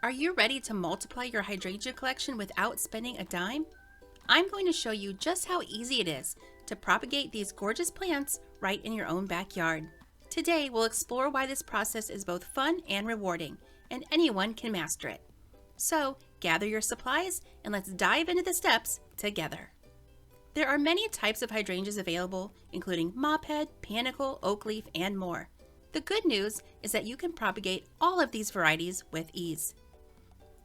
Are you ready to multiply your hydrangea collection without spending a dime? I'm going to show you just how easy it is to propagate these gorgeous plants right in your own backyard. Today, we'll explore why this process is both fun and rewarding, and anyone can master it. So, gather your supplies and let's dive into the steps together. There are many types of hydrangeas available, including mophead, panicle, oakleaf, and more. The good news is that you can propagate all of these varieties with ease.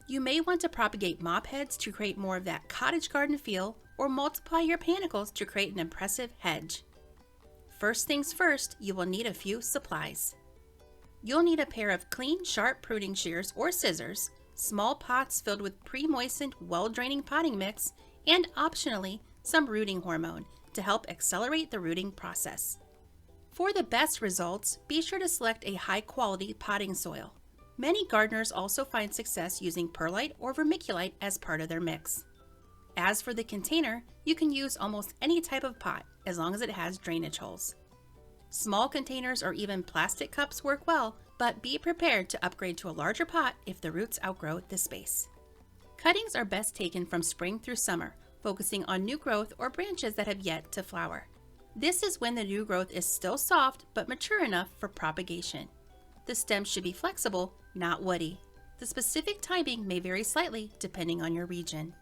You may want to propagate mopheads to create more of that cottage garden feel, or multiply your panicles to create an impressive hedge. First things first, you will need a few supplies. You'll need a pair of clean, sharp pruning shears or scissors, small pots filled with pre-moistened, well-draining potting mix, and optionally, some rooting hormone to help accelerate the rooting process. For the best results, be sure to select a high-quality potting soil. Many gardeners also find success using perlite or vermiculite as part of their mix. As for the container, you can use almost any type of pot as long as it has drainage holes. Small containers or even plastic cups work well, but be prepared to upgrade to a larger pot if the roots outgrow the space. Cuttings are best taken from spring through summer, focusing on new growth or branches that have yet to flower. This is when the new growth is still soft but mature enough for propagation. The stem should be flexible, not woody. The specific timing may vary slightly depending on your region.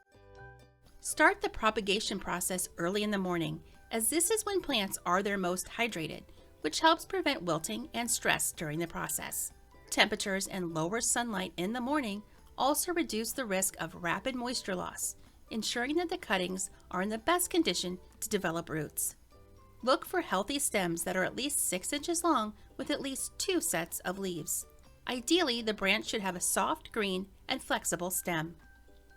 Start the propagation process early in the morning, as this is when plants are their most hydrated, which helps prevent wilting and stress during the process. Temperatures and lower sunlight in the morning also reduce the risk of rapid moisture loss, ensuring that the cuttings are in the best condition to develop roots. Look for healthy stems that are at least 6 inches long with at least 2 sets of leaves. Ideally, the branch should have a soft green and flexible stem.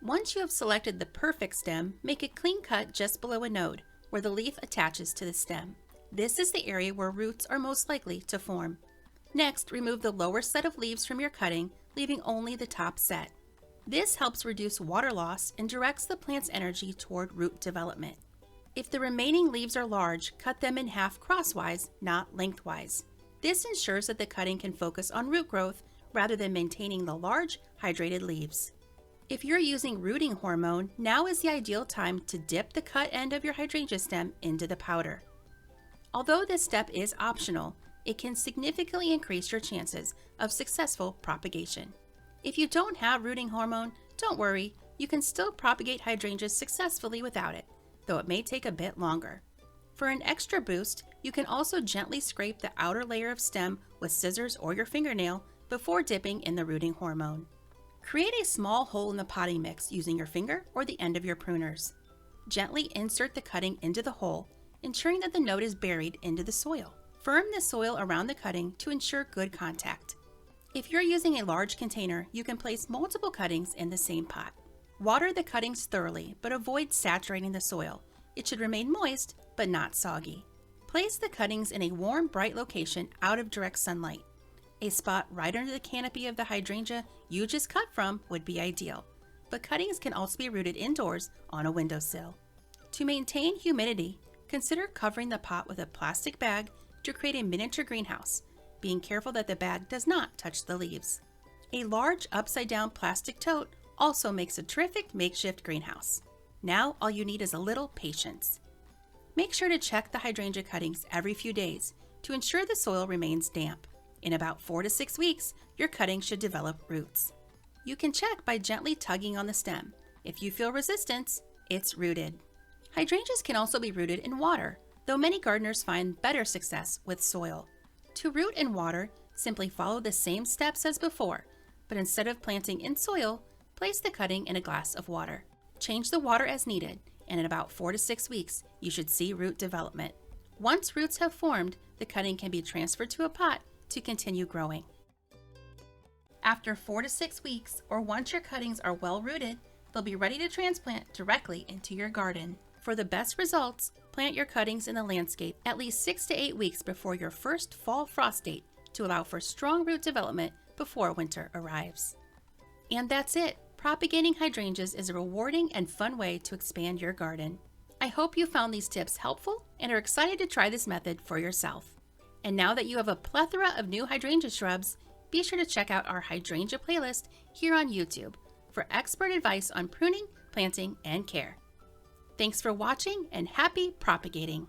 Once you have selected the perfect stem, make a clean cut just below a node where the leaf attaches to the stem. This is the area where roots are most likely to form. Next, remove the lower set of leaves from your cutting, leaving only the top set. This helps reduce water loss and directs the plant's energy toward root development. If the remaining leaves are large, cut them in half crosswise, not lengthwise. This ensures that the cutting can focus on root growth rather than maintaining the large, hydrated leaves. If you're using rooting hormone, now is the ideal time to dip the cut end of your hydrangea stem into the powder. Although this step is optional, it can significantly increase your chances of successful propagation. If you don't have rooting hormone, don't worry, you can still propagate hydrangeas successfully without it, though it may take a bit longer. For an extra boost, you can also gently scrape the outer layer of stem with scissors or your fingernail before dipping in the rooting hormone. Create a small hole in the potting mix using your finger or the end of your pruners. Gently insert the cutting into the hole, ensuring that the node is buried into the soil. Firm the soil around the cutting to ensure good contact. If you're using a large container, you can place multiple cuttings in the same pot. Water the cuttings thoroughly, but avoid saturating the soil. It should remain moist, but not soggy. Place the cuttings in a warm, bright location out of direct sunlight. A spot right under the canopy of the hydrangea you just cut from would be ideal, but cuttings can also be rooted indoors on a windowsill. To maintain humidity, consider covering the pot with a plastic bag to create a miniature greenhouse, being careful that the bag does not touch the leaves. A large upside-down plastic tote also makes a terrific makeshift greenhouse. Now all you need is a little patience. Make sure to check the hydrangea cuttings every few days to ensure the soil remains damp. In about 4 to 6 weeks, your cutting should develop roots. You can check by gently tugging on the stem. If you feel resistance, it's rooted. Hydrangeas can also be rooted in water, though many gardeners find better success with soil. To root in water, simply follow the same steps as before, but instead of planting in soil, place the cutting in a glass of water. Change the water as needed, and in about 4 to 6 weeks, you should see root development. Once roots have formed, the cutting can be transferred to a pot to continue growing. After 4 to 6 weeks, or once your cuttings are well rooted, they'll be ready to transplant directly into your garden. For the best results, plant your cuttings in the landscape at least 6 to 8 weeks before your first fall frost date to allow for strong root development before winter arrives. And that's it. Propagating hydrangeas is a rewarding and fun way to expand your garden. I hope you found these tips helpful and are excited to try this method for yourself. And now that you have a plethora of new hydrangea shrubs, be sure to check out our Hydrangea playlist here on YouTube for expert advice on pruning, planting, and care. Thanks for watching and happy propagating!